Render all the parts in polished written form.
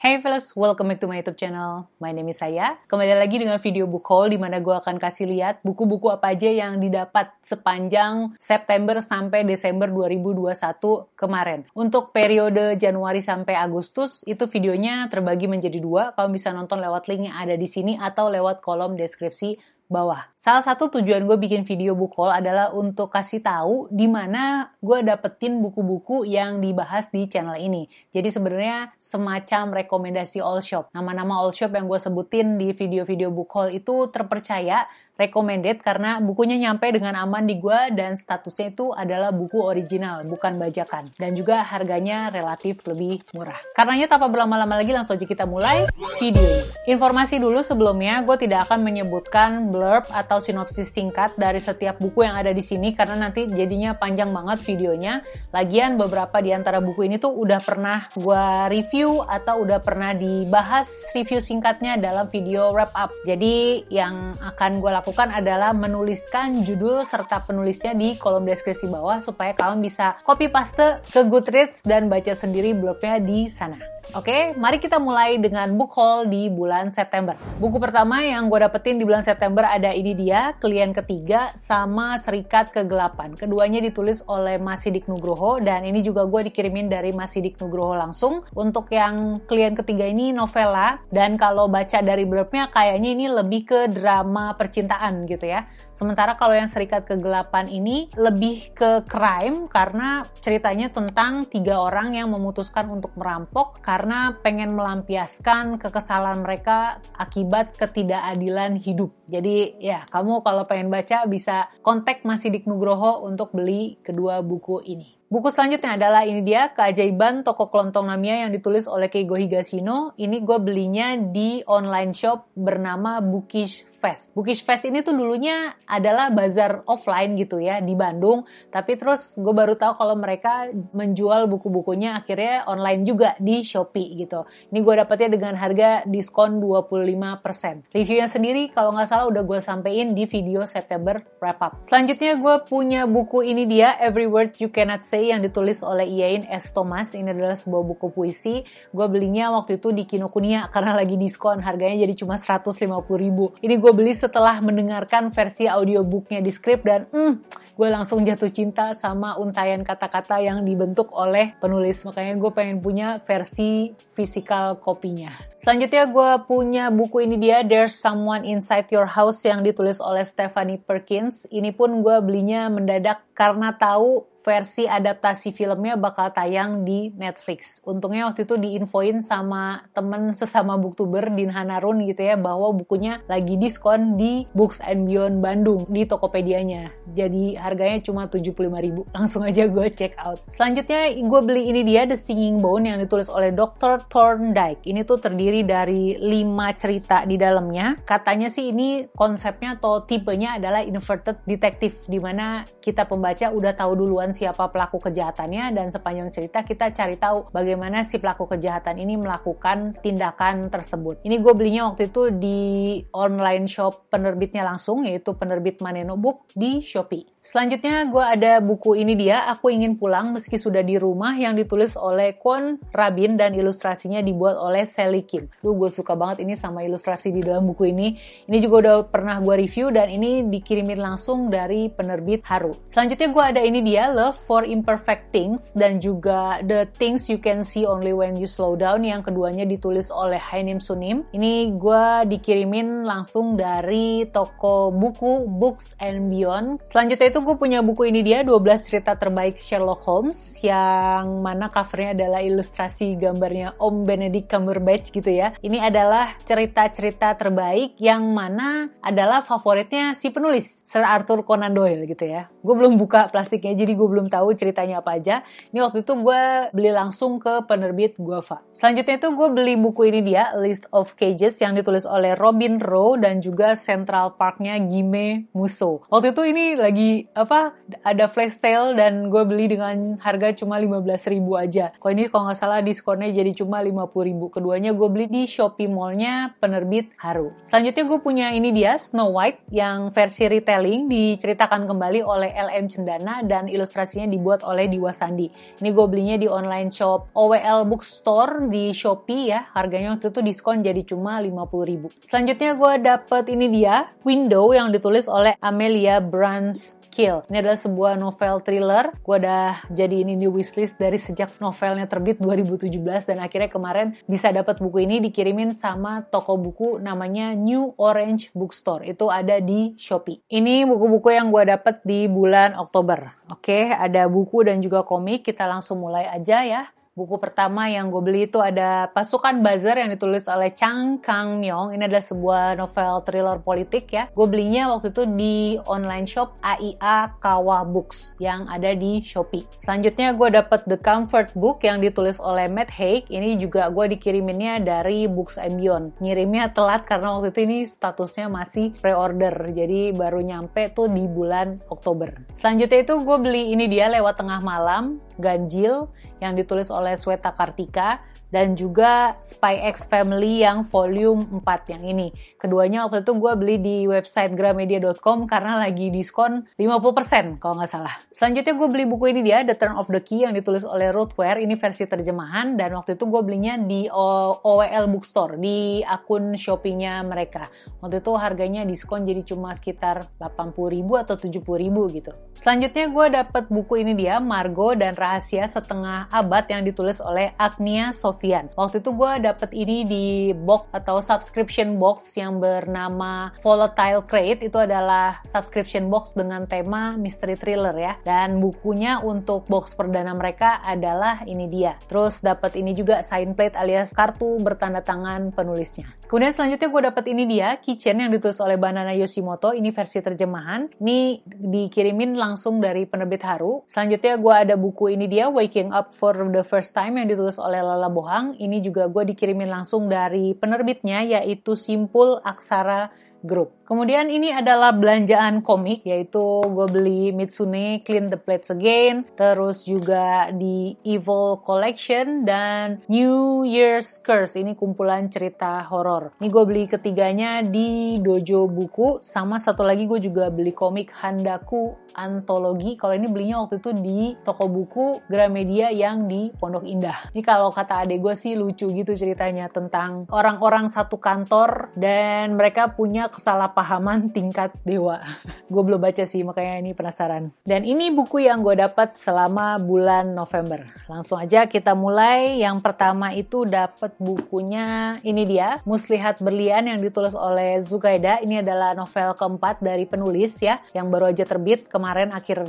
Hey fellas, welcome back to my YouTube channel. My name is Saya. Kembali lagi dengan video book haul di mana gue akan kasih lihat buku-buku apa aja yang didapat sepanjang September sampai Desember 2021 kemarin. Untuk periode Januari sampai Agustus, itu videonya terbagi menjadi dua. Kamu bisa nonton lewat link yang ada di sini atau lewat kolom deskripsi bawah. Salah satu tujuan gue bikin video book haul adalah untuk kasih tahu di mana gue dapetin buku-buku yang dibahas di channel ini. Jadi sebenarnya semacam rekomendasi all shop. Nama-nama all shop yang gue sebutin di video-video book haul itu terpercaya, recommended karena bukunya nyampe dengan aman di gue dan statusnya itu adalah buku original, bukan bajakan. Dan juga harganya relatif lebih murah. Karenanya tanpa berlama-lama lagi langsung aja kita mulai video. Informasi dulu sebelumnya, gue tidak akan menyebutkan blurb atau sinopsis singkat dari setiap buku yang ada di sini karena nanti jadinya panjang banget videonya. Lagian beberapa di antara buku ini tuh udah pernah gue review atau udah pernah dibahas review singkatnya dalam video wrap up. Jadi yang akan gue lakukan adalah menuliskan judul serta penulisnya di kolom deskripsi bawah supaya kalian bisa copy paste ke Goodreads dan baca sendiri blognya di sana. Oke, mari kita mulai dengan book haul di bulan September. Buku pertama yang gue dapetin di bulan September ada ini dia, Klien Ketiga sama Serikat Kegelapan. Keduanya ditulis oleh Mas Sidik Nugroho dan ini juga gue dikirimin dari Mas Sidik Nugroho langsung. Untuk yang Klien Ketiga ini novela dan kalau baca dari blurbnya kayaknya ini lebih ke drama percintaan gitu ya. Sementara kalau yang Serikat Kegelapan ini lebih ke crime karena ceritanya tentang 3 orang yang memutuskan untuk merampok karena pengen melampiaskan kekesalan mereka akibat ketidakadilan hidup. Jadi ya, kamu kalau pengen baca bisa kontak Mas Sidik Nugroho untuk beli kedua buku ini. Buku selanjutnya adalah ini dia, Keajaiban Toko Kelontong Namiya yang ditulis oleh Keigo Higashino. Ini gue belinya di online shop bernama Bookish Fest. Bookish Fest ini tuh dulunya adalah bazar offline gitu ya di Bandung. Tapi terus gue baru tahu kalau mereka menjual buku-bukunya akhirnya online juga di Shopee gitu. Ini gue dapetnya dengan harga diskon 25%. Reviewnya sendiri kalau nggak salah udah gue sampein di video September wrap up. Selanjutnya gue punya buku ini dia, Every Word You Cannot Say yang ditulis oleh Iain S. Thomas. Ini adalah sebuah buku puisi. Gue belinya waktu itu di Kinokuniya karena lagi diskon. Harganya jadi cuma 150.000. Ini gue beli setelah mendengarkan versi audiobooknya di Script dan gue langsung jatuh cinta sama untayan kata-kata yang dibentuk oleh penulis. Makanya gue pengen punya versi physical kopinya. Selanjutnya gue punya buku ini dia, There's Someone Inside Your House yang ditulis oleh Stephanie Perkins. Ini pun gue belinya mendadak karena tahu versi adaptasi filmnya bakal tayang di Netflix. Untungnya waktu itu diinfoin sama temen sesama booktuber Din Hanarun gitu ya, bahwa bukunya lagi diskon di Books and Beyond Bandung di Tokopedia-nya. Jadi harganya cuma 75.000. Langsung aja gue check out. Selanjutnya gue beli ini dia, The Singing Bone yang ditulis oleh Dr. Thorndike. Ini tuh terdiri dari 5 cerita di dalamnya. Katanya sih ini konsepnya atau tipenya adalah inverted detective, di mana kita pembaca udah tahu duluan siapa pelaku kejahatannya dan sepanjang cerita kita cari tahu bagaimana si pelaku kejahatan ini melakukan tindakan tersebut. Ini gue belinya waktu itu di online shop penerbitnya langsung, yaitu penerbit Maneno Book di Shopee. Selanjutnya gue ada buku ini dia, Aku Ingin Pulang Meski Sudah di Rumah yang ditulis oleh Kwon Rabin dan ilustrasinya dibuat oleh Sally Kim. Gue suka banget ini sama ilustrasi di dalam buku ini. Ini juga udah pernah gue review dan ini dikirimin langsung dari penerbit Haru. Selanjutnya gue ada ini dia, Love for Imperfect Things dan juga The Things You Can See Only When You Slow Down yang keduanya ditulis oleh Hainim Sunim. Ini gue dikirimin langsung dari toko buku Books and Beyond. Selanjutnya itu gue punya buku ini dia, 12 cerita terbaik Sherlock Holmes, yang mana covernya adalah ilustrasi gambarnya Om Benedict Cumberbatch gitu ya. Ini adalah cerita-cerita terbaik yang mana adalah favoritnya si penulis, Sir Arthur Conan Doyle gitu ya. Gue belum buka plastiknya jadi gue belum tahu ceritanya apa aja. Ini waktu itu gue beli langsung ke penerbit Guava. Selanjutnya itu gue beli buku ini dia, List of Cages yang ditulis oleh Robin Rowe dan juga Central Park-nya Gime Musso. Waktu itu ini lagi ada flash sale dan gue beli dengan harga cuma 15.000 aja. Kalau ini kalau nggak salah diskonnya jadi cuma 50.000. Keduanya gue beli di Shopee Mall-nya penerbit Haru. Selanjutnya gue punya ini dia, Snow White yang versi retelling diceritakan kembali oleh LM Cendana dan ilustrasi ilustrasinya dibuat oleh Diwa Sandi. Ini gue belinya di online shop OWL Bookstore di Shopee ya. Harganya waktu itu diskon jadi cuma 50.000. Selanjutnya gue dapet ini dia, Window yang ditulis oleh Amelia Brunskill. Ini adalah sebuah novel thriller. Gue udah jadi ini di wishlist dari sejak novelnya terbit 2017 dan akhirnya kemarin bisa dapat buku ini dikirimin sama toko buku namanya New Orange Bookstore. Itu ada di Shopee. Ini buku-buku yang gue dapet di bulan Oktober. Oke, ada buku dan juga komik. Kita langsung mulai aja ya. Buku pertama yang gue beli itu ada Pasukan Buzzer yang ditulis oleh Chang Kang-myung. Ini adalah sebuah novel thriller politik ya. Gue belinya waktu itu di online shop AIA Kawa Books yang ada di Shopee. Selanjutnya gue dapet The Comfort Book yang ditulis oleh Matt Haig. Ini juga gue dikiriminnya dari Books and Beyond. Ngirimnya telat karena waktu itu ini statusnya masih pre-order. Jadi baru nyampe tuh di bulan Oktober. Selanjutnya itu gue beli ini dia lewat tengah malam, Ganjil yang ditulis oleh Sweta Kartika dan juga Spy X Family yang volume 4 yang ini. Keduanya waktu itu gue beli di website gramedia.com karena lagi diskon 50% kalau nggak salah. Selanjutnya gue beli buku ini dia, The Turn of the Key yang ditulis oleh Ruth Ware. Ini versi terjemahan dan waktu itu gue belinya di OWL Bookstore di akun Shopee-nya mereka. Waktu itu harganya diskon jadi cuma sekitar 80.000 atau 70.000 gitu. Selanjutnya gue dapet buku ini dia, Margo dan Rahasia Setengah Abad yang ditulis oleh Agnia Sofian. Waktu itu gue dapet ini di box atau subscription box yang bernama Volatile Crate. Itu adalah subscription box dengan tema mystery thriller ya. Dan bukunya untuk box perdana mereka adalah ini dia. Terus dapet ini juga sign plate alias kartu bertanda tangan penulisnya. Kemudian selanjutnya gue dapet ini dia, Kitchen yang ditulis oleh Banana Yoshimoto. Ini versi terjemahan. Ini dikirimin langsung dari penerbit Haru. Selanjutnya gue ada buku ini dia, Waking Up for the First Time yang ditulis oleh Lala Bohang. Ini juga gue dikirimin langsung dari penerbitnya yaitu Simpul Aksara Group. Kemudian ini adalah belanjaan komik, yaitu gue beli Mitsune Clean the Plates Again, terus juga di Evil Collection dan New Year's Curse. Ini kumpulan cerita horor. Ini gue beli ketiganya di Dojo Buku, sama satu lagi gue juga beli komik Handaku Antologi. Kalau ini belinya waktu itu di toko buku Gramedia yang di Pondok Indah. Ini kalau kata adek gue sih lucu gitu ceritanya tentang orang-orang satu kantor dan mereka punya kesalahpahaman tingkat dewa. Gue belum baca sih, makanya ini penasaran. Dan ini buku yang gue dapat selama bulan November. Langsung aja kita mulai. Yang pertama itu dapat bukunya ini dia, Muslihat Berlian yang ditulis oleh Zukaida. Ini adalah novel keempat dari penulis ya, yang baru aja terbit kemarin akhir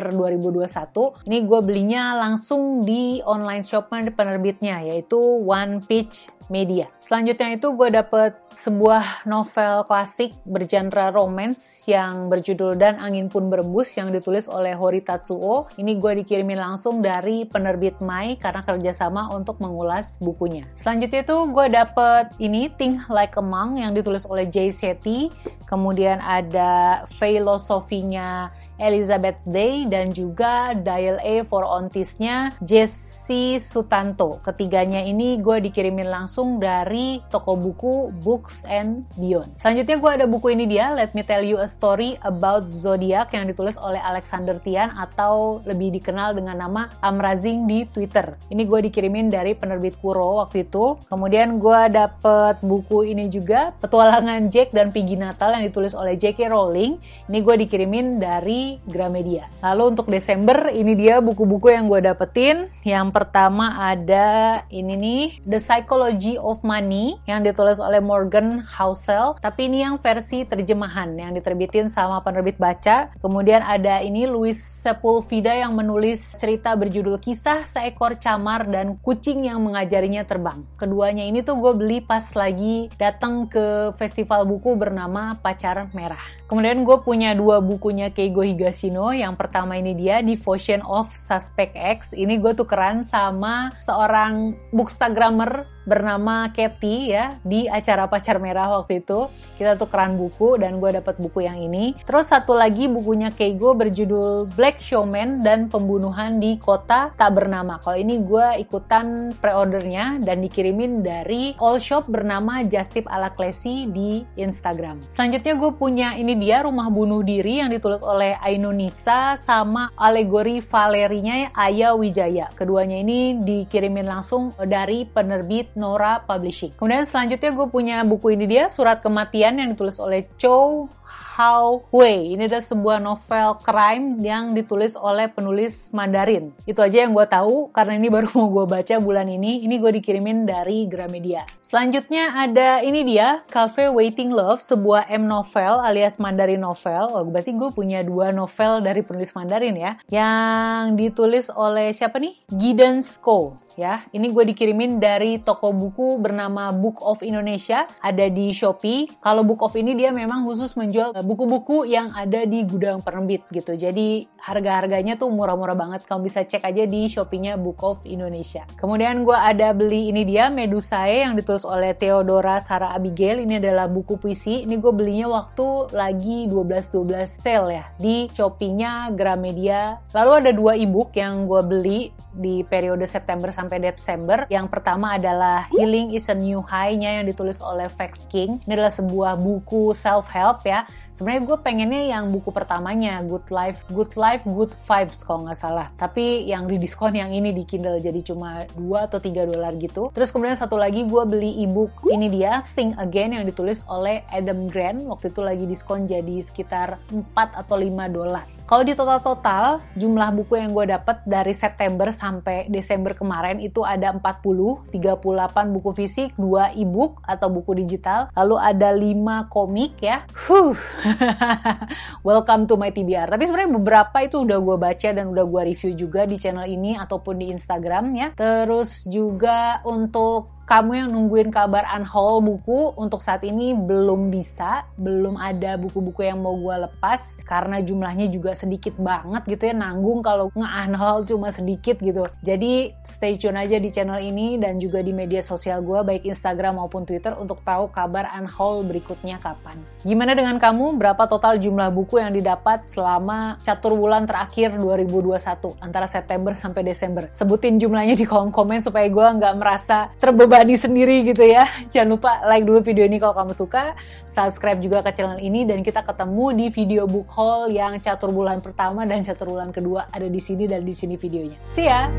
2021. Ini gue belinya langsung di online shop penerbitnya yaitu One Peach Media. Selanjutnya itu gue dapet sebuah novel klasik bergenre romance yang berjudul Dan Angin Pun Berembus yang ditulis oleh Hori Tatsuo. Ini gue dikirimin langsung dari penerbit Mai karena kerjasama untuk mengulas bukunya. Selanjutnya itu gue dapet ini Think Like a Monk yang ditulis oleh Jay Shetty. Kemudian ada Filosofinya Elizabeth Day dan juga Dial A for Autism-nya Jesse Sutanto. Ketiganya ini gue dikirimin langsung dari toko buku Books and Beyond. Selanjutnya gue ada buku ini dia, Let Me Tell You a Story About Zodiac yang ditulis oleh Alexander Tian atau lebih dikenal dengan nama Amrazing di Twitter. Ini gue dikirimin dari penerbit Kuro waktu itu. Kemudian gue dapet buku ini juga, Petualangan Jack dan Piggy Natal yang ditulis oleh J.K. Rowling. Ini gue dikirimin dari Gramedia. Lalu untuk Desember, ini dia buku-buku yang gue dapetin. Yang pertama ada ini nih, The Psychology of Money yang ditulis oleh Morgan Housel. Tapi ini yang versi terjemahan yang diterbitin sama penerbit Baca. Kemudian ada ini Louis Sepulveda yang menulis cerita berjudul Kisah Seekor Camar dan Kucing yang Mengajarinya Terbang. Keduanya ini tuh gue beli pas lagi datang ke festival buku bernama Pacar Merah. Kemudian gue punya dua bukunya Keigo Higashino. Yang pertama ini dia, Devotion of Suspect X. Ini gue tukeran sama seorang bookstagrammer bernama Katy ya di acara Pacar Merah waktu itu. Kita tukeran buku dan gue dapet buku yang ini. Terus satu lagi bukunya Keigo berjudul Black Showman dan Pembunuhan di Kota Tak Bernama. Kalau ini gue ikutan pre-ordernya dan dikirimin dari all shop bernama Justip ala Classy di Instagram. Selanjutnya gue punya ini dia Rumah Bunuh Diri yang ditulis oleh Ainunisa sama alegori Valerinya Aya Wijaya. Keduanya ini dikirimin langsung dari penerbit Nora Publishing. Kemudian selanjutnya gue punya buku ini dia Surat Kematian yang ditulis oleh Chow Hao Hui. Ini adalah sebuah novel crime yang ditulis oleh penulis Mandarin. Itu aja yang gue tahu karena ini baru mau gue baca bulan ini. Ini gue dikirimin dari Gramedia. Selanjutnya ada ini dia Cafe Waiting Love, sebuah M novel alias Mandarin novel. Oh, berarti gue punya 2 novel dari penulis Mandarin ya. Yang ditulis oleh siapa nih? Guidance Co. Ya, ini gue dikirimin dari toko buku bernama Book of Indonesia, ada di Shopee. Kalau Book of ini dia memang khusus menjual buku-buku yang ada di gudang penerbit gitu. Jadi harga-harganya tuh murah-murah banget. Kamu bisa cek aja di Shopee-nya Book of Indonesia. Kemudian gue ada beli ini dia Medusae yang ditulis oleh Theodora Sarah Abigail. Ini adalah buku puisi. Ini gue belinya waktu lagi 12-12 sale ya di Shopee-nya Gramedia. Lalu ada 2 e-book yang gue beli di periode September sampai Desember. Yang pertama adalah Healing is a New High-nya yang ditulis oleh Vex King. Ini adalah sebuah buku self-help ya. Sebenarnya gue pengennya yang buku pertamanya, Good Life, Good Vibes kalau nggak salah. Tapi yang di diskon yang ini di Kindle jadi cuma $2 atau $3 gitu. Terus kemudian satu lagi gue beli e-book ini dia Think Again yang ditulis oleh Adam Grant. Waktu itu lagi diskon jadi sekitar $4 atau $5. Kalau di total jumlah buku yang gue dapat dari September sampai Desember kemarin itu ada 38 buku fisik, 2 e-book atau buku digital, lalu ada 5 komik ya. Welcome to my TBR. Tapi sebenarnya beberapa itu udah gue baca dan udah gue review juga di channel ini ataupun di Instagram ya. Terus juga untuk kamu yang nungguin kabar unhaul buku, untuk saat ini belum ada buku-buku yang mau gue lepas karena jumlahnya juga sedikit banget gitu ya, nanggung kalau nge-unhaul cuma sedikit gitu. Jadi stay tune aja di channel ini dan juga di media sosial gue baik Instagram maupun Twitter untuk tahu kabar unhaul berikutnya kapan. Gimana dengan kamu? Berapa total jumlah buku yang didapat selama catur bulan terakhir 2021 antara September sampai Desember? Sebutin jumlahnya di kolom komen supaya gue nggak merasa terbebani sendiri gitu ya. Jangan lupa like dulu video ini kalau kamu suka, subscribe juga ke channel ini, dan kita ketemu di video book haul yang catur bulan pertama dan catur bulan kedua ada di sini dan di sini videonya. See ya!